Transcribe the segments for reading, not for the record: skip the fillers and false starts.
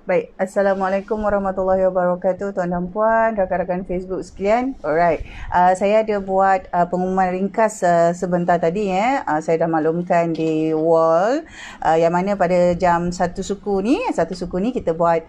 Baik, Assalamualaikum warahmatullahi wabarakatuh tuan dan puan, rakan-rakan Facebook sekalian. Alright, saya ada buat pengumuman ringkas sebentar tadi saya dah maklumkan di wall yang mana pada jam 1 suku ni kita buat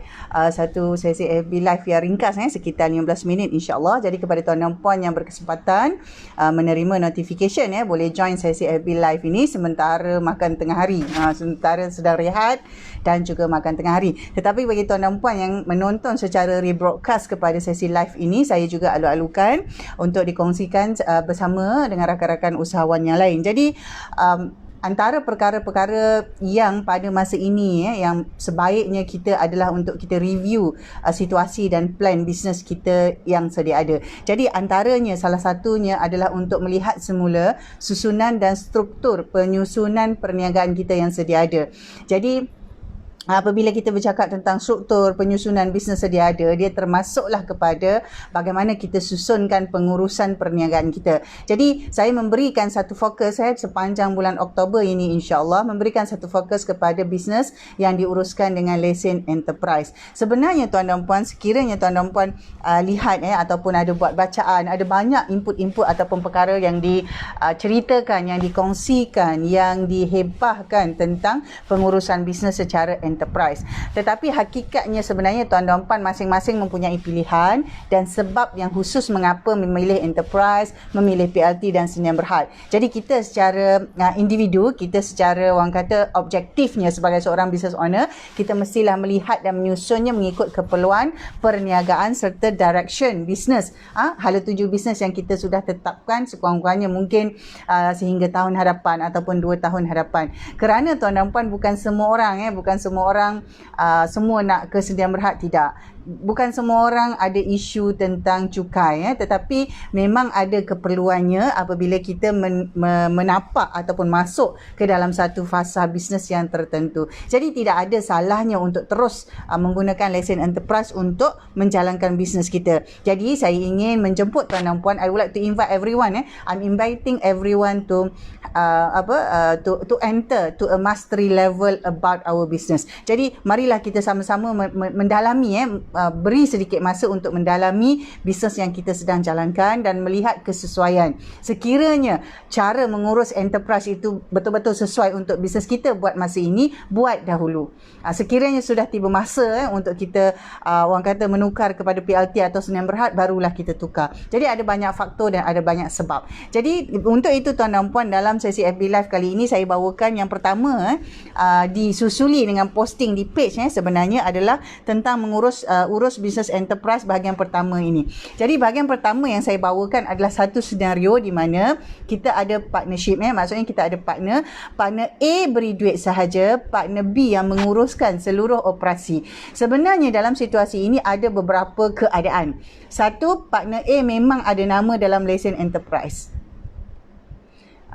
satu sesi FB live yang ringkas sekitar 15 minit insya-Allah. Jadi kepada tuan dan puan yang berkesempatan menerima notification boleh join sesi FB live ini sementara makan tengah hari, sementara sedang rehat dan juga makan tengah hari. Tetapi bagi tuan dan puan yang menonton secara rebroadcast kepada sesi live ini, saya juga alu-alukan untuk dikongsikan bersama dengan rakan-rakan usahawan yang lain. Jadi antara perkara-perkara yang pada masa ini yang sebaiknya kita adalah untuk kita review situasi dan plan bisnes kita yang sedia ada. Jadi antaranya salah satunya adalah untuk melihat semula susunan dan struktur penyusunan perniagaan kita yang sedia ada. Jadi apabila kita bercakap tentang struktur penyusunan bisnes sedia ada, dia termasuklah kepada bagaimana kita susunkan pengurusan perniagaan kita. Jadi saya memberikan satu fokus sepanjang bulan Oktober ini insya-Allah, memberikan satu fokus kepada bisnes yang diuruskan dengan lesen enterprise. Sebenarnya tuan dan puan, sekiranya tuan dan puan lihat ataupun ada buat bacaan, ada banyak input-input ataupun perkara yang diceritakan, yang dikongsikan, yang dihebahkan tentang pengurusan bisnes secara enterprise. Tetapi hakikatnya sebenarnya tuan dan puan masing-masing mempunyai pilihan dan sebab yang khusus mengapa memilih enterprise, memilih PLT dan Sdn Bhd. Jadi kita secara individu, kita secara orang kata objektifnya sebagai seorang business owner, kita mestilah melihat dan menyusunnya mengikut keperluan perniagaan serta direction bisnes. Hala tuju bisnes yang kita sudah tetapkan sekurang-kurangnya mungkin sehingga tahun hadapan ataupun 2 tahun hadapan. Kerana tuan dan puan bukan semua orang semua nak ke Sdn Bhd, tidak. Bukan semua orang ada isu tentang cukai tetapi memang ada keperluannya apabila kita menapak ataupun masuk ke dalam satu fasa bisnes yang tertentu. Jadi tidak ada salahnya untuk terus menggunakan lesen enterprise untuk menjalankan bisnes kita. Jadi saya ingin menjemput tuan dan puan, I would like to invite everyone I'm inviting everyone to enter to a mastery level about our business. Jadi marilah kita sama-sama mendalami beri sedikit masa untuk mendalami bisnes yang kita sedang jalankan dan melihat kesesuaian. Sekiranya cara mengurus enterprise itu betul-betul sesuai untuk bisnes kita buat masa ini, buat dahulu. Sekiranya sudah tiba masa untuk kita orang kata menukar kepada PLT atau Sdn Bhd, barulah kita tukar. Jadi ada banyak faktor dan ada banyak sebab. Jadi untuk itu tuan dan puan, dalam sesi FB Live kali ini saya bawakan yang pertama disusuli dengan posting di page sebenarnya adalah tentang urus bisnes enterprise bahagian pertama ini. Jadi bahagian pertama yang saya bawakan adalah satu senario di mana kita ada partnership maksudnya kita ada partner A beri duit sahaja, partner B yang menguruskan seluruh operasi. Sebenarnya dalam situasi ini ada beberapa keadaan. Satu, partner A memang ada nama dalam lesen enterprise.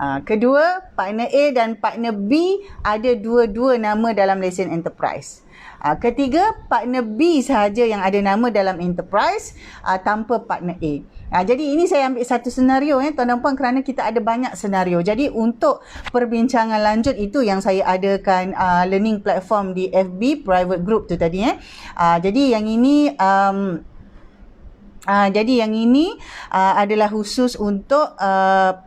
Kedua, partner A dan partner B ada dua-dua nama dalam lesen enterprise. Ketiga, partner B sahaja yang ada nama dalam enterprise tanpa partner A. Jadi ini saya ambil satu senario tuan dan puan, kerana kita ada banyak senario. Jadi untuk perbincangan lanjut itu yang saya adakan learning platform di FB private group tu tadi jadi yang ini adalah khusus untuk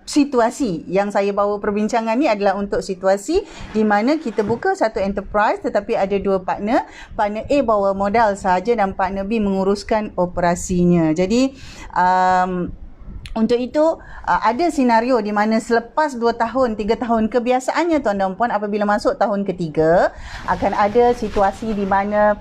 situasi yang saya bawa perbincangan ni adalah untuk situasi di mana kita buka satu enterprise tetapi ada dua partner. Partner A bawa modal sahaja dan partner B menguruskan operasinya. Jadi untuk itu ada senario di mana selepas 2 tahun, 3 tahun, kebiasaannya tuan dan puan apabila masuk tahun ketiga akan ada situasi di mana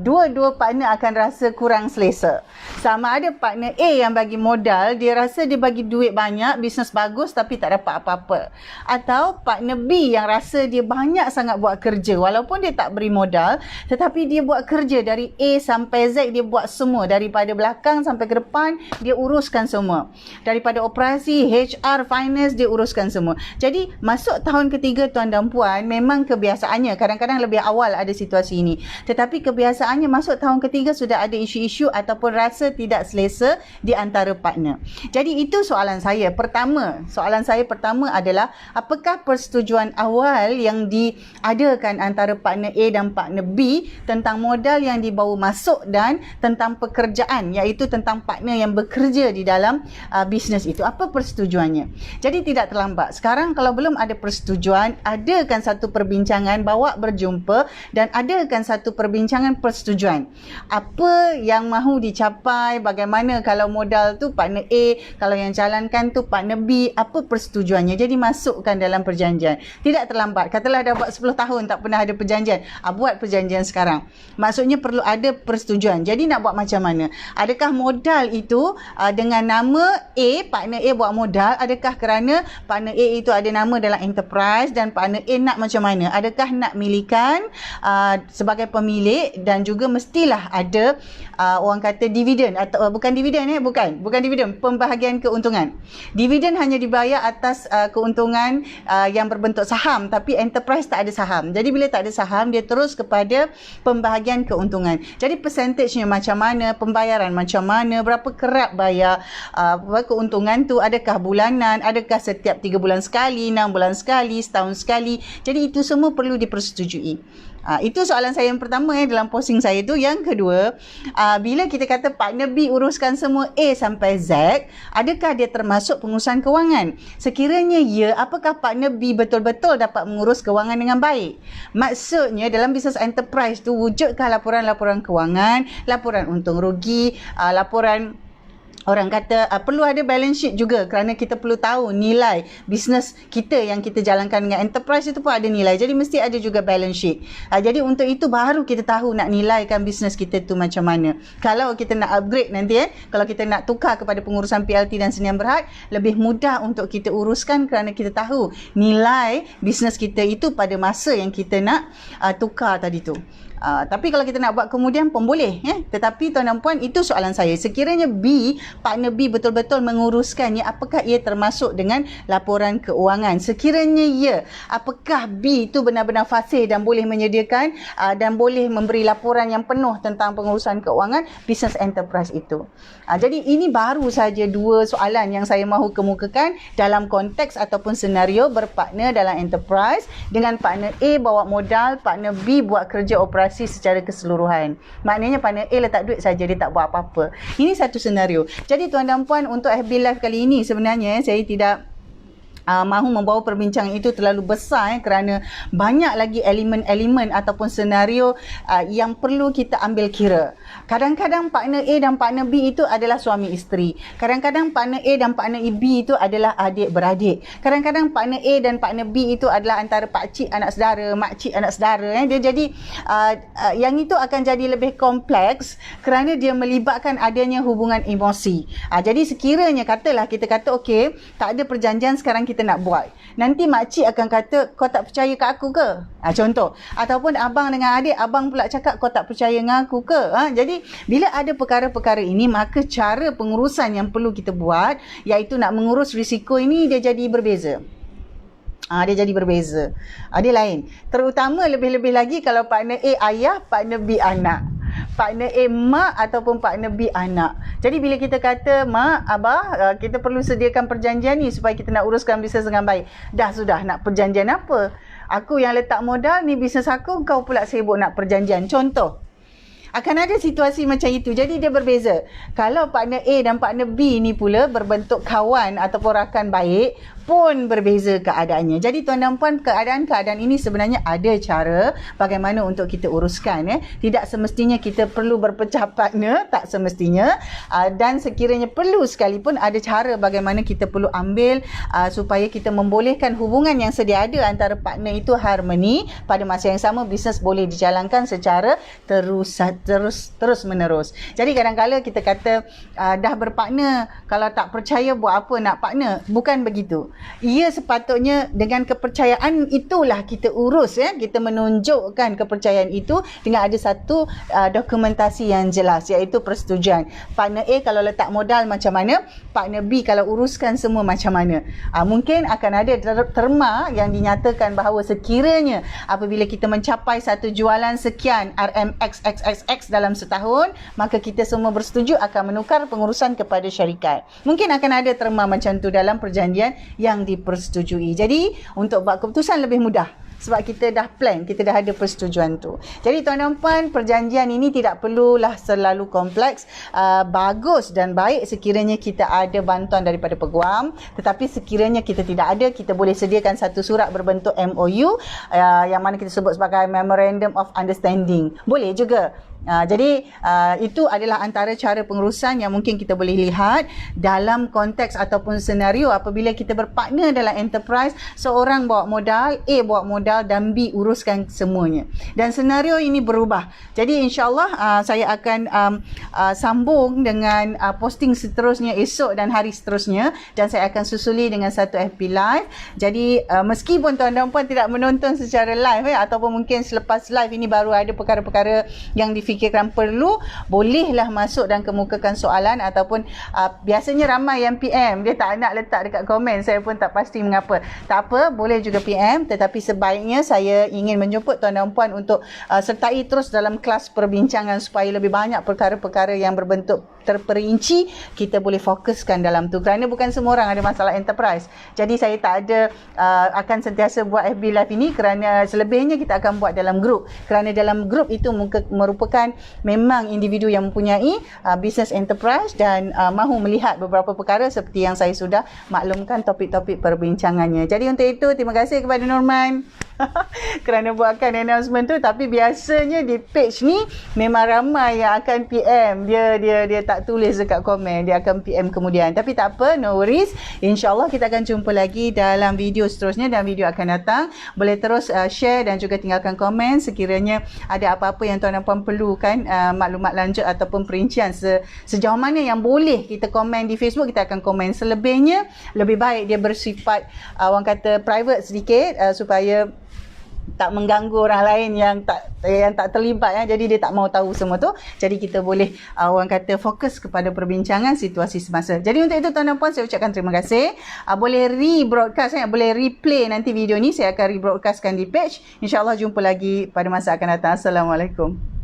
dua-dua partner akan rasa kurang selesa. Sama ada partner A yang bagi modal, dia rasa dia bagi duit banyak, bisnes bagus tapi tak dapat apa-apa. Atau partner B yang rasa dia banyak sangat buat kerja walaupun dia tak beri modal tetapi dia buat kerja dari A sampai Z, dia buat semua daripada belakang sampai ke depan, dia uruskan semua. Daripada operasi, HR, finance, dia uruskan semua. Jadi masuk tahun ketiga tuan dan puan, memang kebiasaannya kadang-kadang lebih awal ada situasi ini, tetapi kebiasaannya masuk tahun ketiga sudah ada isu-isu ataupun rasa tidak selesa di antara partner. Jadi itu soalan saya pertama adalah, apakah persetujuan awal yang diadakan antara partner A dan partner B tentang modal yang dibawa masuk dan tentang pekerjaan, iaitu tentang partner yang bekerja di dalam bisnes itu, apa persetujuannya? Jadi tidak terlambat. Sekarang kalau belum ada persetujuan, adakan satu perbincangan, bawa berjumpa dan adakan satu perbincangan persetujuan. Apa yang mahu dicapai, bagaimana kalau modal tu partner A, kalau yang jalankan tu partner B, apa persetujuannya? Jadi masukkan dalam perjanjian. Tidak terlambat. Katalah dah buat 10 tahun tak pernah ada perjanjian. Buat perjanjian sekarang. Maksudnya perlu ada persetujuan. Jadi nak buat macam mana? Adakah modal itu dengan nama A, partner A buat modal, adakah kerana partner A itu ada nama dalam enterprise dan partner A nak macam mana? Adakah nak milikan sebagai pemilik, dan juga mestilah ada orang kata dividen atau bukan dividen bukan dividen, pembahagian keuntungan. Dividen hanya dibayar atas keuntungan yang berbentuk saham, tapi enterprise tak ada saham. Jadi bila tak ada saham, dia terus kepada pembahagian keuntungan. Jadi persentage-nya macam mana, pembayaran macam mana, berapa kerap bayar keuntungan tu, adakah bulanan, adakah setiap 3 bulan sekali, 6 bulan sekali, setahun sekali. Jadi itu semua perlu dipersetujui. Itu soalan saya yang pertama dalam posting saya tu. Yang kedua, bila kita kata partner B uruskan semua A sampai Z, adakah dia termasuk pengurusan kewangan? Sekiranya ya, apakah partner B betul-betul dapat mengurus kewangan dengan baik? Maksudnya dalam bisnes enterprise tu, wujudkah laporan-laporan kewangan, laporan untung rugi, laporan, orang kata perlu ada balance sheet juga, kerana kita perlu tahu nilai bisnes kita yang kita jalankan dengan enterprise itu pun ada nilai. Jadi mesti ada juga balance sheet. Jadi untuk itu baru kita tahu nak nilaikan bisnes kita tu macam mana. Kalau kita nak upgrade nanti kalau kita nak tukar kepada pengurusan PLT dan Sdn Bhd, lebih mudah untuk kita uruskan kerana kita tahu nilai bisnes kita itu pada masa yang kita nak tukar tadi tu. Tapi kalau kita nak buat kemudian pun boleh, tetapi tuan dan puan, itu soalan saya. Sekiranya partner B betul-betul menguruskannya, apakah ia termasuk dengan laporan keuangan? Sekiranya ya, apakah B itu benar-benar fasih dan boleh menyediakan dan boleh memberi laporan yang penuh tentang pengurusan keuangan bisnes enterprise itu? Jadi ini baru saja 2 soalan yang saya mahu kemukakan dalam konteks ataupun senario berpartner dalam enterprise, dengan partner A bawa modal, partner B buat kerja operasi secara keseluruhan. Maknanya partner A letak duit saja, dia tak buat apa-apa. Ini satu senario. Jadi tuan dan puan, untuk FB Live kali ini sebenarnya saya tidak mahu membawa perbincangan itu terlalu besar kerana banyak lagi elemen-elemen ataupun senario yang perlu kita ambil kira. Kadang-kadang partner A dan partner B itu adalah suami isteri. Kadang-kadang partner A dan partner B itu adalah adik-beradik. Kadang-kadang partner A dan partner B itu adalah antara pakcik anak saudara, makcik anak saudara. Dia jadi yang itu akan jadi lebih kompleks kerana dia melibatkan adanya hubungan emosi. Jadi sekiranya katalah kita kata okey, tak ada perjanjian sekarang kita nak buat. Nanti makcik akan kata, kau tak percaya kat aku ke? Contoh. Ataupun abang dengan adik, abang pula cakap kau tak percaya dengan aku ke? Jadi bila ada perkara-perkara ini, maka cara pengurusan yang perlu kita buat, iaitu nak mengurus risiko ini, dia jadi berbeza. Dia jadi berbeza. Dia lain. Terutama lebih-lebih lagi kalau partner A ayah, partner B anak. Partner A mak ataupun partner B anak. Jadi bila kita kata, mak, abah, kita perlu sediakan perjanjian ni supaya kita nak uruskan bisnes dengan baik. Dah sudah, nak perjanjian apa? Aku yang letak modal, ni bisnes aku, kau pula sibuk nak perjanjian. Contoh. Akan ada situasi macam itu. Jadi dia berbeza. Kalau partner A dan partner B ni pula berbentuk kawan ataupun rakan baik, pun berbeza keadaannya. Jadi tuan dan puan, keadaan-keadaan ini sebenarnya ada cara bagaimana untuk kita uruskan. Tidak semestinya kita perlu berpecah partner, tak semestinya. Dan sekiranya perlu sekalipun, ada cara bagaimana kita perlu ambil supaya kita membolehkan hubungan yang sedia ada antara partner itu harmoni. Pada masa yang sama, bisnes boleh dijalankan secara terus menerus. Jadi kadang-kadang kita kata dah berpartner, kalau tak percaya buat apa nak partner? Bukan begitu. ia sepatutnya dengan kepercayaan itulah kita urus ya. Kita menunjukkan kepercayaan itu dengan ada satu dokumentasi yang jelas, iaitu persetujuan. Partner A kalau letak modal macam mana, partner B kalau uruskan semua macam mana. Mungkin akan ada terma yang dinyatakan bahawa sekiranya apabila kita mencapai satu jualan sekian RMXXXX dalam setahun, maka kita semua bersetuju akan menukar pengurusan kepada syarikat. Mungkin akan ada terma macam tu dalam perjanjian yang dipersetujui. Jadi untuk buat keputusan lebih mudah sebab kita dah plan, kita dah ada persetujuan tu. Jadi tuan dan puan, perjanjian ini tidak perlulah selalu kompleks. Bagus dan baik sekiranya kita ada bantuan daripada peguam, tetapi sekiranya kita tidak ada, kita boleh sediakan satu surat berbentuk MOU yang mana kita sebut sebagai Memorandum of Understanding. Boleh juga. Jadi itu adalah antara cara pengurusan yang mungkin kita boleh lihat dalam konteks ataupun senario apabila kita berpartner dalam enterprise, seorang bawa modal, A bawa modal dan B uruskan semuanya. Dan senario ini berubah. Jadi insyaAllah saya akan sambung dengan posting seterusnya esok dan hari seterusnya, dan saya akan susuli dengan satu FB Live. Jadi meskipun tuan dan puan tidak menonton secara live ataupun mungkin selepas live ini baru ada perkara-perkara yang difikirkan perlu, bolehlah masuk dan kemukakan soalan ataupun biasanya ramai yang PM, dia tak nak letak dekat komen, saya pun tak pasti mengapa. Tak apa, boleh juga PM, tetapi sebaiknya saya ingin menjemput tuan dan puan untuk sertai terus dalam kelas perbincangan supaya lebih banyak perkara-perkara yang berbentuk terperinci kita boleh fokuskan dalam tu, kerana bukan semua orang ada masalah enterprise. Jadi saya tak ada akan sentiasa buat FB Live ini, kerana selebihnya kita akan buat dalam grup, kerana dalam grup itu merupakan memang individu yang mempunyai business enterprise dan mahu melihat beberapa perkara seperti yang saya sudah maklumkan topik-topik perbincangannya. Jadi untuk itu terima kasih kepada Norman kerana buatkan announcement tu. Tapi biasanya di page ni memang ramai yang akan PM, dia tak tulis dekat komen, dia akan PM kemudian. Tapi tak apa, no worries, insyaAllah kita akan jumpa lagi dalam video seterusnya dan video akan datang. Boleh terus share dan juga tinggalkan komen sekiranya ada apa-apa yang tuan dan puan perlukan maklumat lanjut ataupun perincian sejauh mana yang boleh kita komen di Facebook, kita akan komen. Selebihnya lebih baik dia bersifat orang kata private sedikit supaya tak mengganggu orang lain yang tak terlibat ya. Jadi dia tak mau tahu semua tu. Jadi kita boleh orang kata fokus kepada perbincangan situasi semasa. Jadi untuk itu tuan dan puan, saya ucapkan terima kasih. Boleh rebroadcast, boleh replay nanti video ni, saya akan rebroadcastkan di page. InsyaAllah jumpa lagi pada masa akan datang. Assalamualaikum.